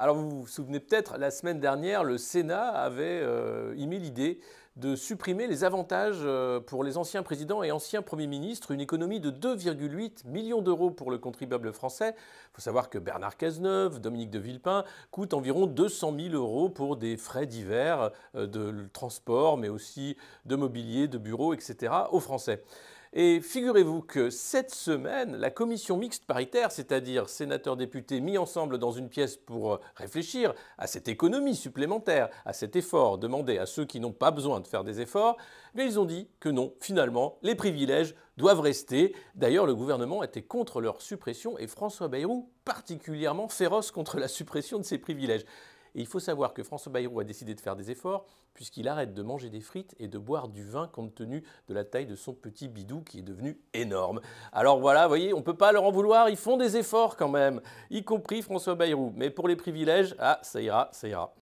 Alors vous vous souvenez peut-être, la semaine dernière, le Sénat avait émis l'idée de supprimer les avantages pour les anciens présidents et anciens premiers ministres, une économie de 2,8 millions d'euros pour le contribuable français. Il faut savoir que Bernard Cazeneuve, Dominique de Villepin coûtent environ 200 000 euros pour des frais divers de transport, mais aussi de mobilier, de bureaux, etc. aux Français. Et figurez-vous que cette semaine, la commission mixte paritaire, c'est-à-dire sénateurs-députés mis ensemble dans une pièce pour réfléchir à cette économie supplémentaire, à cet effort demandé à ceux qui n'ont pas besoin de faire des efforts, mais ils ont dit que non, finalement, les privilèges doivent rester. D'ailleurs, le gouvernement était contre leur suppression et François Bayrou particulièrement féroce contre la suppression de ces privilèges. Et il faut savoir que François Bayrou a décidé de faire des efforts puisqu'il arrête de manger des frites et de boire du vin compte tenu de la taille de son petit bidou qui est devenu énorme. Alors voilà, vous voyez, on ne peut pas leur en vouloir, ils font des efforts quand même, y compris François Bayrou. Mais pour les privilèges, ah, ça ira, ça ira.